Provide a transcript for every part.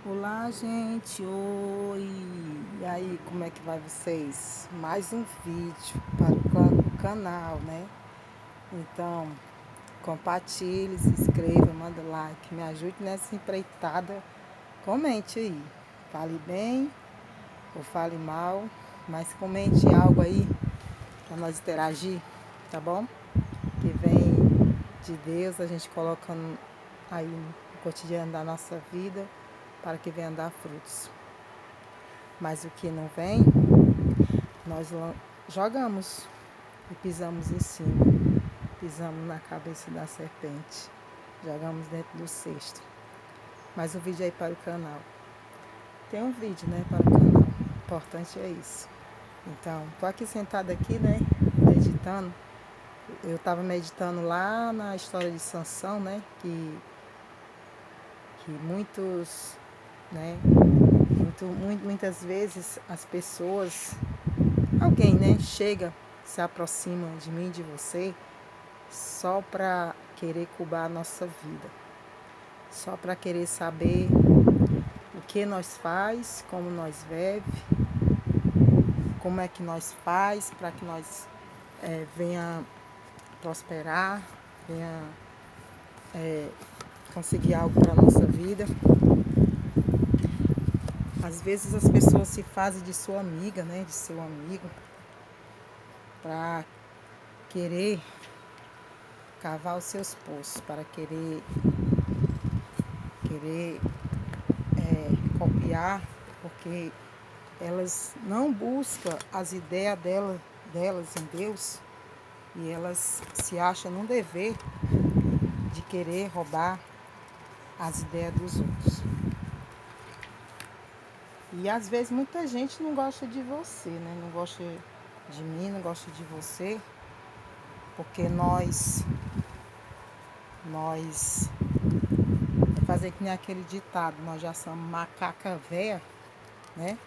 Olá, gente. Oi. E aí, como é que vai vocês? Mais um vídeo para o canal, né? Então, compartilhe, se inscreva, manda like, me ajude nessa empreitada. Comente aí. Fale bem ou fale mal, mas comente algo aí para nós interagir, tá bom? Que vem de Deus, a gente colocando aí no cotidiano da nossa vida para que venha dar frutos. Mas o que não vem, nós jogamos e pisamos em cima, pisamos na cabeça da serpente, jogamos dentro do cesto. Mas o vídeo aí para o canal. Tem um vídeo, né, para o canal. O importante é isso. Então, tô aqui sentada aqui, né, meditando. Eu estava meditando lá na história de Sansão, né, que muitos, né, muitas vezes as pessoas, alguém, né, chega, se aproxima de mim, de você, só para querer cubar a nossa vida, só para querer saber o que nós faz, como nós vive, como é que nós faz para que nós venha prosperar, venha conseguir algo para a nossa vida. Às vezes as pessoas se fazem de sua amiga, né, de seu amigo, para querer cavar os seus poços, para querer copiar, porque elas não buscam as ideias delas em Deus e elas se acham num dever de querer roubar as ideias dos outros. E às vezes muita gente não gosta de você, né? Não gosta de mim, não gosta de você, porque nós fazer que nem aquele ditado, nós já somos macaca véia, né?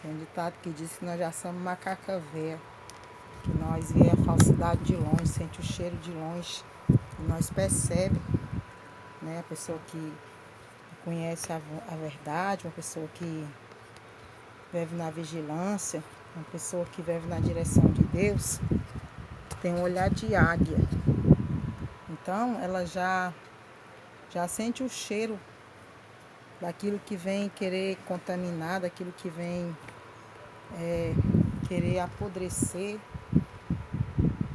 Tem um ditado que diz que nós já somos macaca véia, que nós vê a falsidade de longe, sente o cheiro de longe, e nós percebe, né? A pessoa que conhece a verdade, uma pessoa que vive na vigilância, uma pessoa que vive na direção de Deus, tem um olhar de águia. Então, ela já sente o cheiro daquilo que vem querer contaminar, daquilo que vem querer apodrecer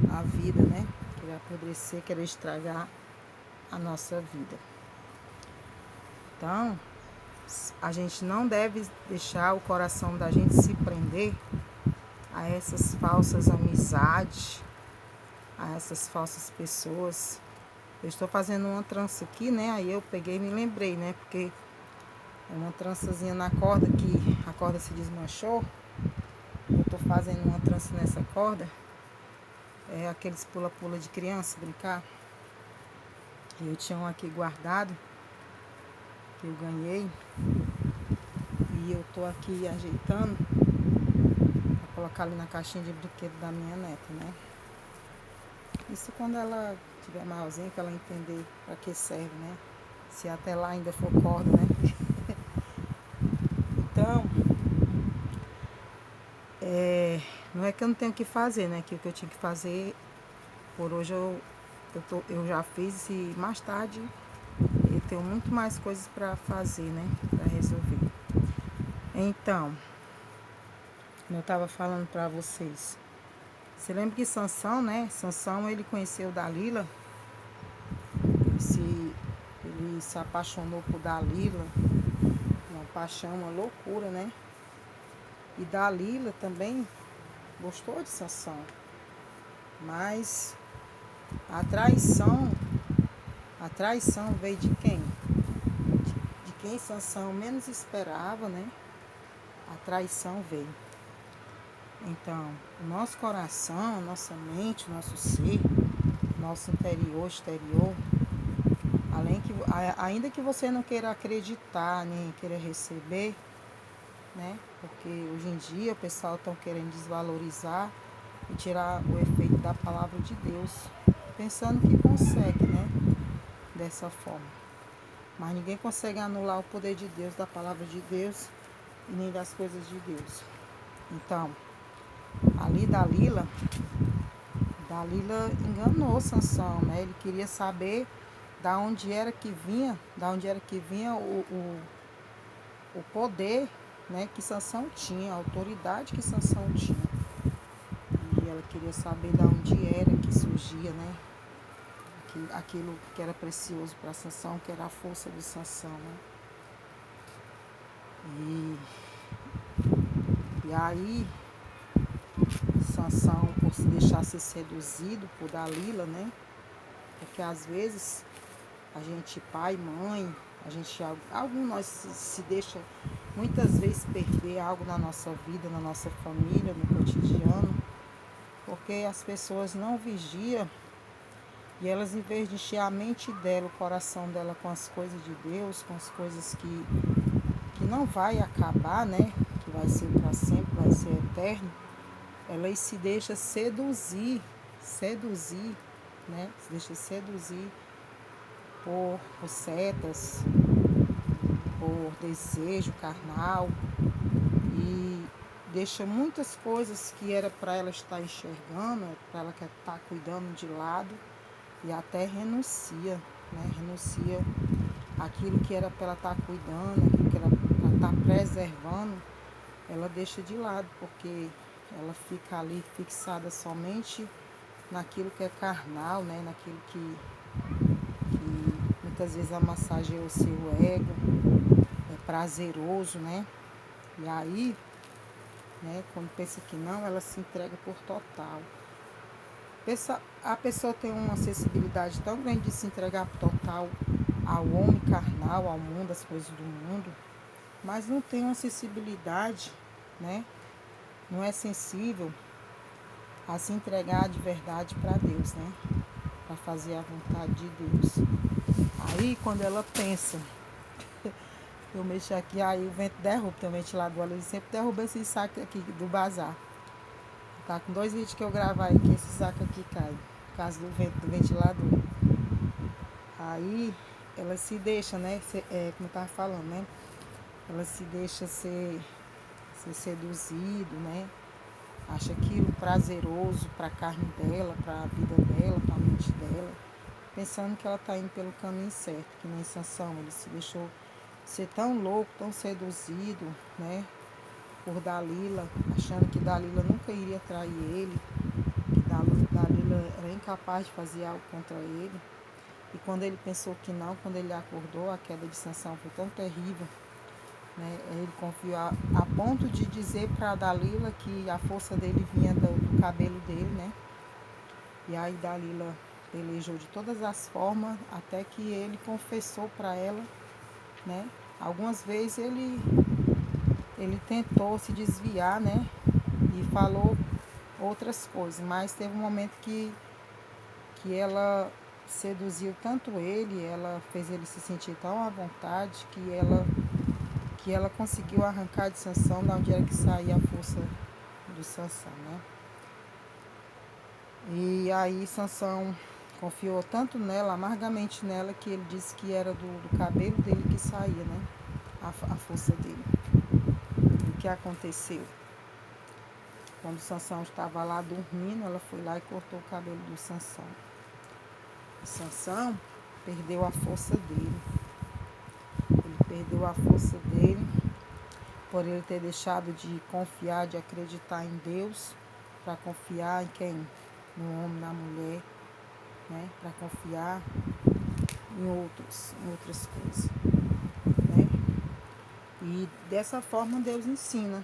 a vida, né? Querer apodrecer, querer estragar a nossa vida. Então, a gente não deve deixar o coração da gente se prender a essas falsas amizades, a essas falsas pessoas. Eu estou fazendo uma trança aqui, né? Aí eu peguei e me lembrei, né? Porque é uma trançazinha na corda que a corda se desmanchou. Eu estou fazendo uma trança nessa corda. É aqueles pula-pula de criança, brincar. E eu tinha um aqui guardado, que eu ganhei. E eu tô aqui ajeitando para colocar ali na caixinha de brinquedo da minha neta, né? Isso quando ela tiver maiorzinha, para ela entender para que serve, né? Se até lá ainda for corda, né? Então, não é que eu não tenho o que fazer, né? Que o que eu tinha que fazer por hoje eu já fiz e mais tarde eu tenho muito mais coisas para fazer, né? Para resolver. Então, como eu estava falando para vocês, você lembra que Sansão, né? Sansão, ele conheceu Dalila, ele se apaixonou por Dalila, uma paixão, uma loucura, né? E Dalila também gostou de Sansão, mas a traição veio de quem? De quem Sansão menos esperava, né? A traição veio. Então, o nosso coração, a nossa mente, o nosso ser, nosso interior, exterior, ainda que você não queira acreditar, nem queira receber, né? Porque hoje em dia o pessoal está querendo desvalorizar e tirar o efeito da palavra de Deus, pensando que consegue, né? Dessa forma. Mas ninguém consegue anular o poder de Deus, da palavra de Deus e nem das coisas de Deus. Então, ali Dalila enganou Sansão, né? Ele queria saber da onde era que vinha o poder, né, que Sansão tinha, a autoridade que Sansão tinha. E ela queria saber da onde era que surgia, né? Aquilo que era precioso para Sansão, que era a força de Sansão, né? E aí Sansão, por se deixar ser seduzido por Dalila, né? Porque às vezes a gente, pai, mãe, algum nós se deixa muitas vezes perder algo na nossa vida, na nossa família, no cotidiano, porque as pessoas não vigiam e elas, em vez de encher a mente dela, o coração dela com as coisas de Deus, com as coisas que não vai acabar, né? Que vai ser para sempre, vai ser eterno, elas se deixam seduzir, né? Se deixa seduzir por setas, por desejo carnal e deixa muitas coisas que era para ela estar enxergando, para ela estar cuidando de lado e até renuncia, né? Renuncia aquilo que era para ela estar cuidando, aquilo que era para estar preservando, ela deixa de lado, porque ela fica ali fixada somente naquilo que é carnal, né? Naquilo que muitas vezes massageia o seu ego, é prazeroso, né? E aí, né, quando pensa que não, ela se entrega por total. A pessoa tem uma sensibilidade tão grande de se entregar por total ao homem carnal, ao mundo, às coisas do mundo, mas não tem uma sensibilidade, né? Não é sensível a se entregar de verdade para Deus, né? Para fazer a vontade de Deus. Aí, quando ela pensa, eu mexo aqui, aí o vento derruba, tem um ventilador ali, sempre derruba esse saco aqui do bazar. Tá com 2 vídeos que eu gravar aí, que esse saco aqui cai, por causa do vento do ventilador. Aí, ela se deixa, né, como eu tava falando, né, ela se deixa ser seduzido, né, acha aquilo prazeroso para a carne dela, para a vida dela, para a mente dela, pensando que ela está indo pelo caminho certo, que nem Sansão, ele se deixou ser tão louco, tão seduzido, né, por Dalila, achando que Dalila nunca iria trair ele, que Dalila era incapaz de fazer algo contra ele. E quando ele pensou que não, quando ele acordou, a queda de Sansão foi tão terrível, né? Ele confiou a ponto de dizer para Dalila que a força dele vinha do cabelo dele, né? E aí Dalila pelejou de todas as formas até que ele confessou para ela, né? Algumas vezes ele tentou se desviar, né? E falou outras coisas, mas teve um momento que ela seduziu tanto ele, ela fez ele se sentir tão à vontade que ela conseguiu arrancar de Sansão da onde era que saía a força do Sansão, né? E aí Sansão confiou tanto nela, amargamente nela, que ele disse que era do cabelo dele que saía, né? A força dele. E o que aconteceu? Quando Sansão estava lá dormindo, ela foi lá e cortou o cabelo do Sansão. E Sansão perdeu a força dele. Ele perdeu a força dele por ele ter deixado de confiar, de acreditar em Deus, para confiar em quem? No homem, na mulher, né? Para confiar em outras coisas, né? E dessa forma Deus ensina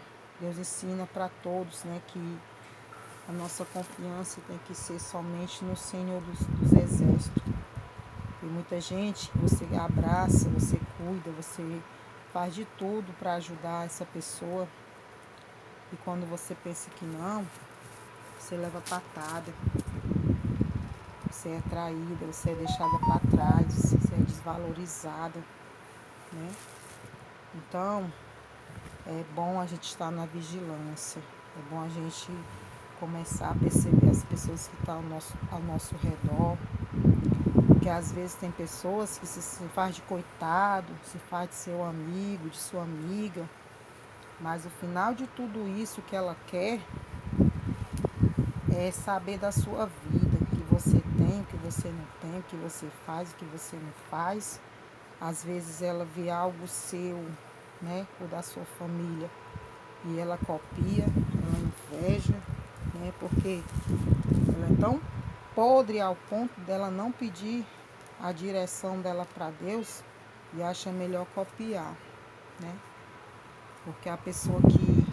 para todos, né, que a nossa confiança tem que ser somente no Senhor dos Exércitos. E muita gente, você abraça, você cuida, você faz de tudo para ajudar essa pessoa. E quando você pensa que não, você leva patada. Você é traída, você é deixada para trás, você é desvalorizada, né? Então, é bom a gente estar na vigilância. É bom a gente começar a perceber as pessoas que estão ao nosso redor, Porque às vezes tem pessoas que se faz de coitado, se faz de seu amigo, de sua amiga, mas o final de tudo isso que ela quer é saber da sua vida, o que você tem, o que você não tem, o que você faz, o que você não faz. Às vezes ela vê algo seu, né, ou da sua família, e ela copia, ela inveja, né, porque ela é tão podre ao ponto dela não pedir a direção dela para Deus e acha melhor copiar, né? Porque a pessoa que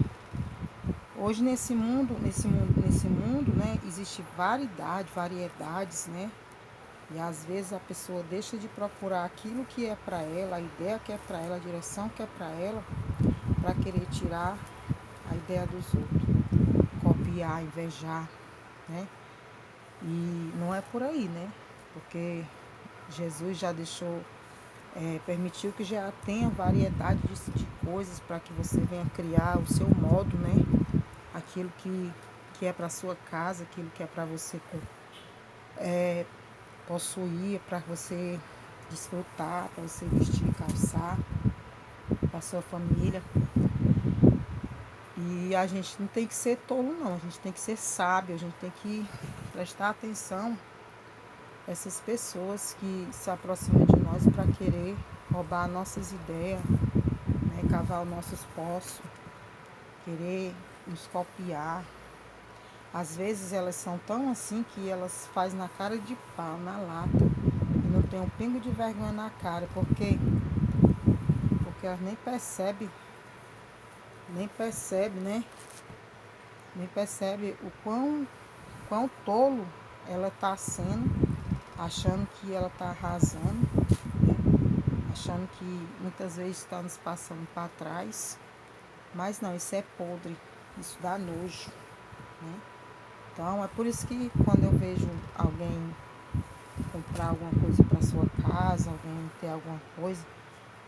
hoje nesse mundo, né, existe variedades, né? E às vezes a pessoa deixa de procurar aquilo que é para ela, a ideia que é para ela, a direção que é para querer tirar a ideia dos outros, copiar, invejar, né? E não é por aí, né? Porque Jesus já deixou, permitiu que já tenha variedade de coisas para que você venha criar o seu modo, né? Aquilo que é para sua casa, aquilo que é para você possuir, para você desfrutar, para você vestir, calçar, para sua família. E a gente não tem que ser tolo, não. A gente tem que ser sábio, a gente tem que prestar atenção a essas pessoas que se aproximam de nós para querer roubar nossas ideias, né, cavar os nossos poços, querer nos copiar. Às vezes elas são tão assim que elas fazem na cara de pau, na lata, e não tem um pingo de vergonha na cara, porque elas nem percebe, né? Nem percebe o quão tolo ela está sendo, achando que ela está arrasando, né? Achando que muitas vezes está nos passando para trás, mas não, isso é podre, isso dá nojo, né? Então é por isso que quando eu vejo alguém comprar alguma coisa para sua casa, alguém ter alguma coisa,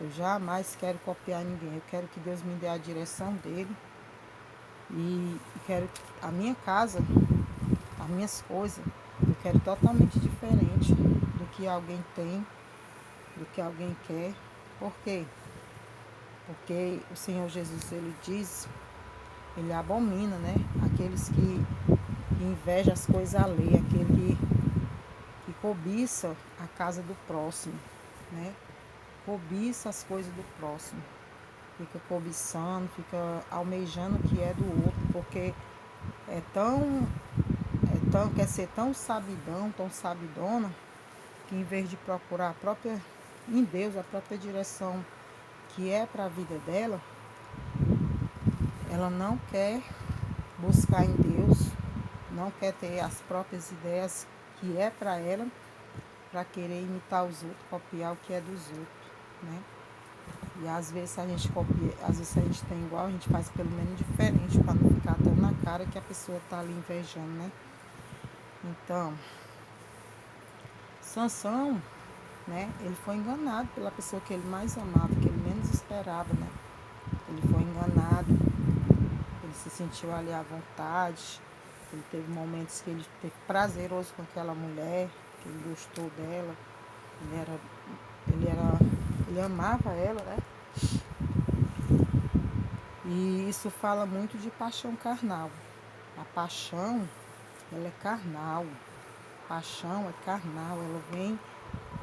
eu jamais quero copiar ninguém. Eu quero que Deus me dê a direção dele e quero a minha casa, as minhas coisas, eu quero totalmente diferente do que alguém tem, do que alguém quer. Por quê? Porque o Senhor Jesus, ele diz, ele abomina, né? Aqueles que invejam as coisas alheias, aquele que cobiça a casa do próximo, né? Cobiça as coisas do próximo. Fica cobiçando, fica almejando o que é do outro, porque quer ser tão sabidão, tão sabidona, que em vez de procurar em Deus, a própria direção que é para a vida dela, ela não quer buscar em Deus, não quer ter as próprias ideias que é para ela, para querer imitar os outros, copiar o que é dos outros, né? E às vezes a gente copia, às vezes a gente tem igual, a gente faz pelo menos diferente, para não ficar tão na cara que a pessoa está ali invejando, né? Então, Sansão, né? Ele foi enganado pela pessoa que ele mais amava, que ele menos esperava, né? Ele foi enganado, ele se sentiu ali à vontade, ele teve momentos que ele teve prazeroso com aquela mulher, que ele gostou dela, ele amava ela, né? E isso fala muito de paixão carnal. A paixão, ela é carnal. Paixão é carnal, ela vem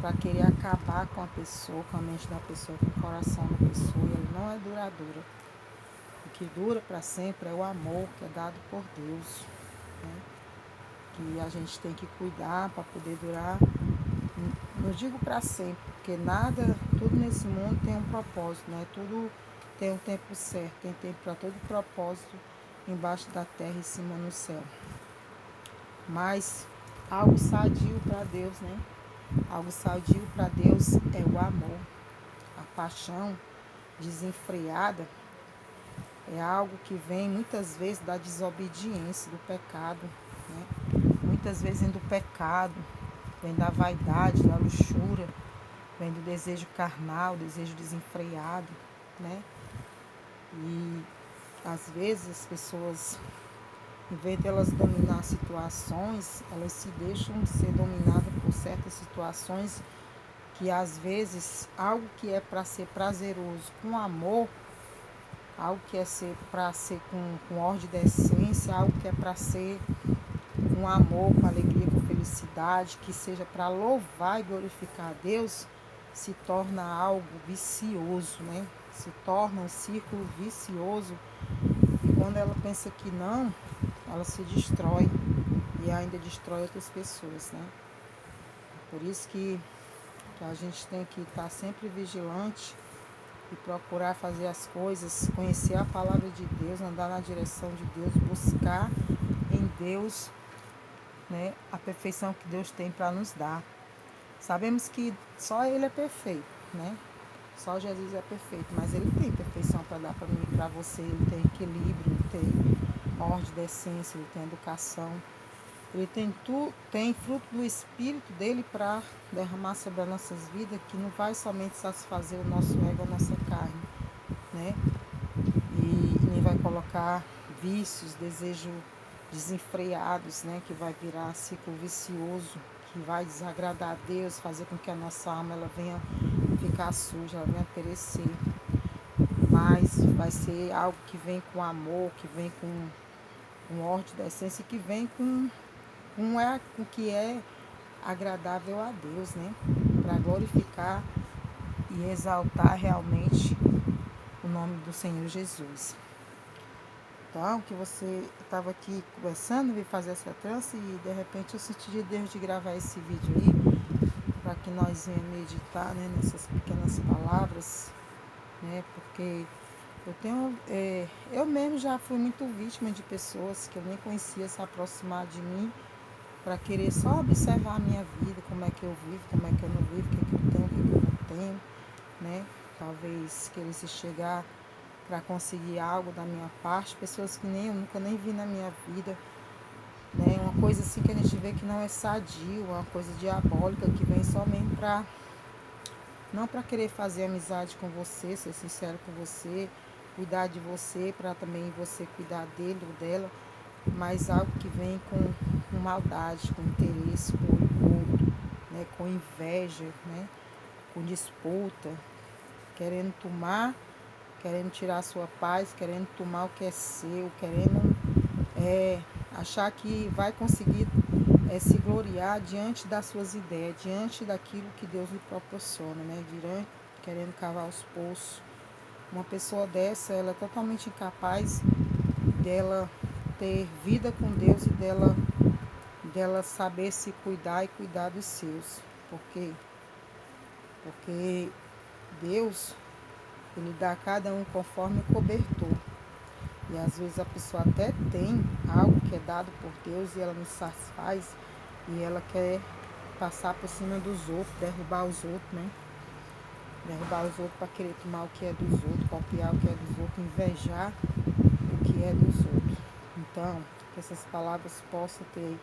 para querer acabar com a pessoa, com a mente da pessoa, com o coração da pessoa, e ela não é duradoura. O que dura para sempre é o amor que é dado por Deus, né? Que a gente tem que cuidar para poder durar, não digo para sempre, porque tudo nesse mundo tem um propósito, né? Tudo tem um tempo certo, tem tempo para todo propósito, embaixo da terra e em cima no céu. Mas algo sadio para Deus, né? Algo sadio para Deus é o amor. A paixão desenfreada é algo que vem muitas vezes da desobediência, do pecado, né? Muitas vezes vem do pecado, vem da vaidade, da luxúria, vem do desejo carnal, desejo desenfreado, né? E às vezes as pessoas, em vez de elas dominar situações, elas se deixam ser dominadas por certas situações que às vezes algo que é para ser prazeroso com amor, algo que é para ser com ordem de essência, algo que é para ser com amor, com alegria, com felicidade, que seja para louvar e glorificar a Deus, se torna algo vicioso, né? Se torna um círculo vicioso, e quando ela pensa que não, ela se destrói e ainda destrói outras pessoas, né? Por isso que a gente tem que estar sempre vigilante e procurar fazer as coisas, conhecer a palavra de Deus, andar na direção de Deus, buscar em Deus, né, a perfeição que Deus tem para nos dar. Sabemos que só Ele é perfeito, né? Só Jesus é perfeito, mas Ele tem perfeição para dar para mim e para você. Ele tem equilíbrio, Ele tem ordem de essência, Ele tem educação. Ele tem fruto do Espírito dele para derramar sobre as nossas vidas, que não vai somente satisfazer o nosso ego, a nossa carne, né? E nem vai colocar vícios, desejos desenfreados, né? Que vai virar ciclo vicioso, que vai desagradar a Deus, fazer com que a nossa alma ela venha ficar suja, ela venha perecer. Mas vai ser algo que vem com amor, que vem com ordem da essência, que vem com o que é agradável a Deus, né? Para glorificar e exaltar realmente o nome do Senhor Jesus. Então, que você estava aqui conversando, veio fazer essa trança e de repente eu senti de Deus de gravar esse vídeo aí, para que nós venhamos meditar, né, nessas pequenas palavras, né? Porque eu mesmo já fui muito vítima de pessoas que eu nem conhecia se aproximar de mim para querer só observar a minha vida, como é que eu vivo, como é que eu não vivo, o que é que eu tenho, o que é que eu não tenho, né? Talvez querer se chegar para conseguir algo da minha parte, pessoas que eu nunca nem vi na minha vida, né? Uma coisa assim que a gente vê que não é sadio, uma coisa diabólica que vem somente para não para querer fazer amizade com você, ser sincero com você, cuidar de você, para também você cuidar dele ou dela, mas algo que vem com maldade, com interesse, com orgulho, né, com inveja, né, com disputa, querendo tomar, querendo tirar a sua paz, querendo tomar o que é seu, querendo achar que vai conseguir se gloriar diante das suas ideias, diante daquilo que Deus lhe proporciona, né, querendo cavar os poços. Uma pessoa dessa, ela é totalmente incapaz dela ter vida com Deus e dela saber se cuidar e cuidar dos seus. Por quê? Porque Deus, Ele dá a cada um conforme o cobertor. E às vezes a pessoa até tem algo que é dado por Deus e ela não satisfaz e ela quer passar por cima dos outros, derrubar os outros, né? Derrubar os outros para querer tomar o que é dos outros, copiar o que é dos outros, invejar o que é dos outros. Então, que essas palavras possam ter,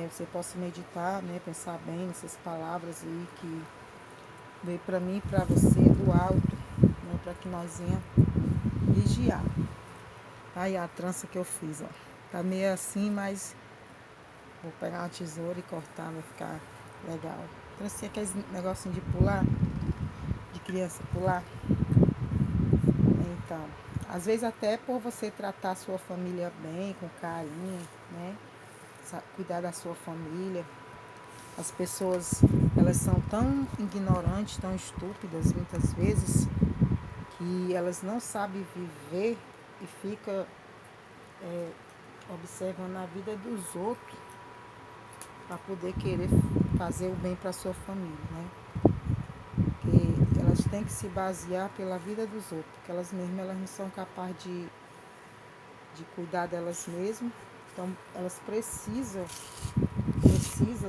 você possa meditar, né, pensar bem nessas palavras aí que veio para mim e para você do alto, né, para que nós venhamos vigiar. Tá aí a trança que eu fiz, ó. Tá meio assim, mas vou pegar uma tesoura e cortar, vai ficar legal. Trancinha, aqueles negocinho de pular, de criança pular. Então, às vezes até por você tratar a sua família bem, com carinho, né? Cuidar da sua família. As pessoas, elas são tão ignorantes, tão estúpidas muitas vezes, que elas não sabem viver e ficam observando a vida dos outros para poder querer fazer o bem para a sua família, né? Porque elas têm que se basear pela vida dos outros, porque elas mesmas elas não são capazes de cuidar delas mesmas. Então elas precisam,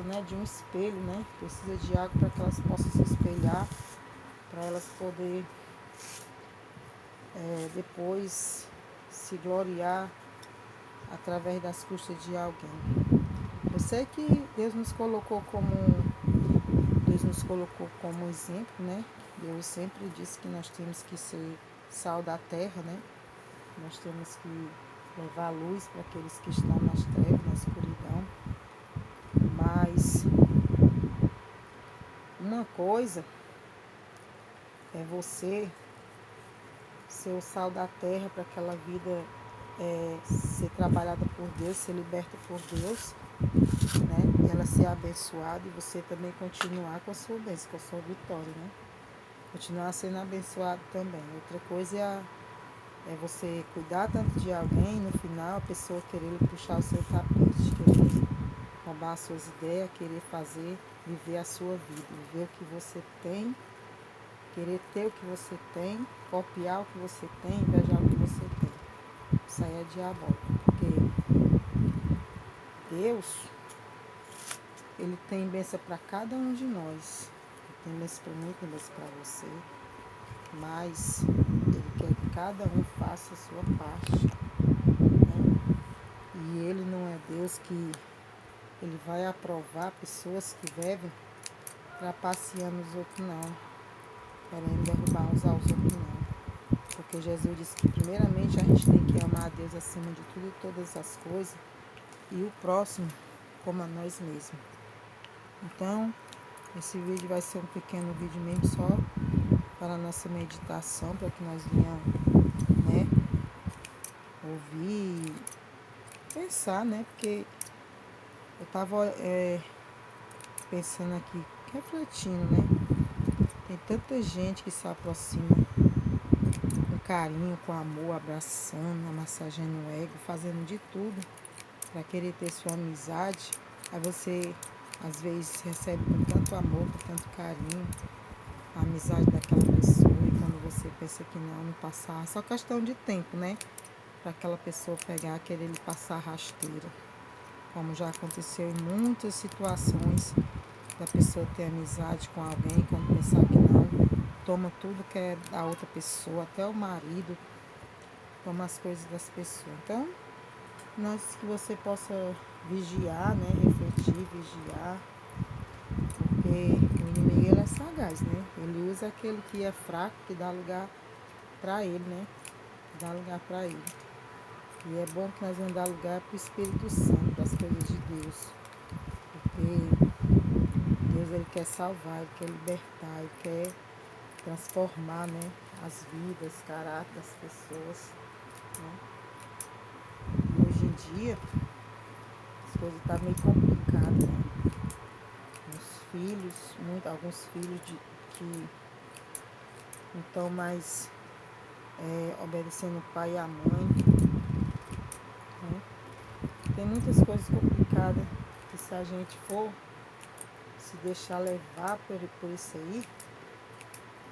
né, de um espelho, né? Precisa de algo para que elas possam se espelhar, para elas poderem depois se gloriar através das custas de alguém. Eu sei que Deus nos colocou como exemplo, né? Deus sempre disse que nós temos que ser sal da terra, né? Nós temos que levar luz para aqueles que estão nas trevas, na escuridão. Mas coisa é você ser o sal da terra para aquela vida ser trabalhada por Deus, ser liberta por Deus, né? E ela ser abençoada e você também continuar com a sua bênção, com a sua vitória, né? Continuar sendo abençoado também. Outra coisa é você cuidar tanto de alguém, no final a pessoa querer puxar o seu tapete, querer roubar as suas ideias, querer viver a sua vida, viver o que você tem, querer ter o que você tem, copiar o que você tem, invejar o que você tem. Isso aí é diabólico, porque Deus, Ele tem bênção para cada um de nós. Ele tem bênção para mim, tem bênção para você. Mas Ele quer que cada um faça a sua parte, né? E Ele não é Deus que Ele vai aprovar pessoas que bebem trapaceando os outros, não. Querendo derrubar uns aos outros, não. Porque Jesus disse que primeiramente a gente tem que amar a Deus acima de tudo e todas as coisas, e o próximo como a nós mesmos. Então, esse vídeo vai ser um pequeno vídeo mesmo só para a nossa meditação, para que nós venhamos, né, ouvir, pensar, né, porque eu estava pensando aqui, refletindo, né, tem tanta gente que se aproxima com carinho, com amor, abraçando, amassageando o ego, fazendo de tudo para querer ter sua amizade. Aí você às vezes recebe com tanto amor, com tanto carinho a amizade daquela pessoa, e quando você pensa que não passar, só questão de tempo, né? Para aquela pessoa pegar, querer lhe passar rasteira. Como já aconteceu em muitas situações, da pessoa ter amizade com alguém, quando pensar que não, toma tudo que é da outra pessoa, até o marido, toma as coisas das pessoas. Então, nós que você possa vigiar, né? Refletir, vigiar, porque o inimigo ele é sagaz, né? Ele usa aquele que é fraco, que dá lugar para ele, né? Dá lugar para ele. E é bom que nós vamos dar lugar para o Espírito Santo, para as coisas de Deus. Porque Deus ele quer salvar, ele quer libertar, ele quer transformar, né? As vidas, caráter das pessoas, né? E hoje em dia as coisas estão meio complicadas, né? Os filhos, alguns filhos que não estão mais obedecendo o pai e a mãe, né? Tem muitas coisas complicadas que, se a gente for se deixar levar por isso aí,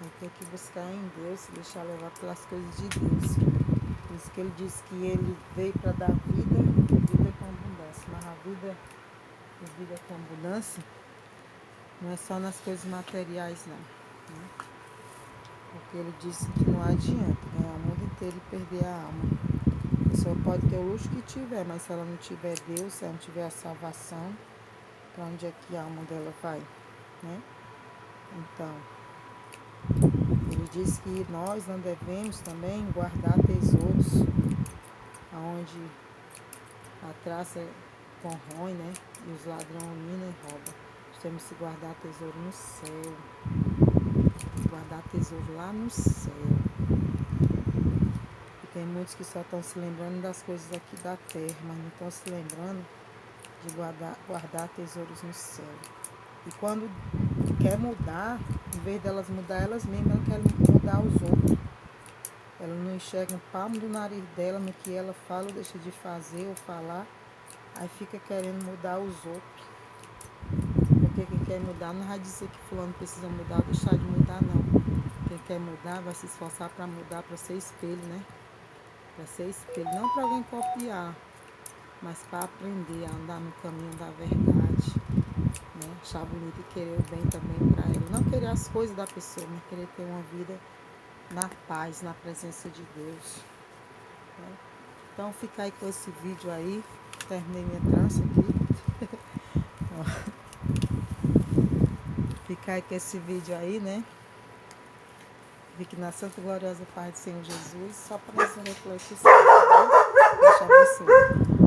vai ter que buscar em Deus, se deixar levar pelas coisas de Deus. Por isso que ele disse que ele veio para dar vida com abundância. Mas a vida com abundância não é só nas coisas materiais, não, né? Porque ele disse que não adianta ganhar o mundo inteiro e perder a alma. A pessoa pode ter o luxo que tiver, mas se ela não tiver Deus, se ela não tiver a salvação, para onde é que a alma dela vai, né? Então, ele diz que nós não devemos também guardar tesouros onde a traça corrói, né? E os ladrões minam e roubam. Nós temos que guardar tesouro no céu. Guardar tesouro lá no céu. E tem muitos que só estão se lembrando das coisas aqui da terra, mas não estão se lembrando de guardar tesouros no céu. E quando quer mudar, em vez delas mudar elas mesmas, ela quer mudar os outros. Ela não enxerga um palmo do nariz dela no que ela fala ou deixa de fazer ou falar. Aí fica querendo mudar os outros. Porque quem quer mudar não vai dizer que fulano precisa mudar ou deixar de mudar, não. Quem quer mudar vai se esforçar para mudar, para ser espelho, né? Para ser espelho, não para alguém copiar, mas para aprender a andar no caminho da verdade, né? Achar bonito e querer o bem também para ela. Não querer as coisas da pessoa, mas querer ter uma vida na paz, na presença de Deus, né? Então fica aí com esse vídeo aí. Terminei minha trança aqui. Fica aí com esse vídeo aí, né? Fique na santa e gloriosa paz do Senhor Jesus. Só para essa reflexão. Deus te abençoe.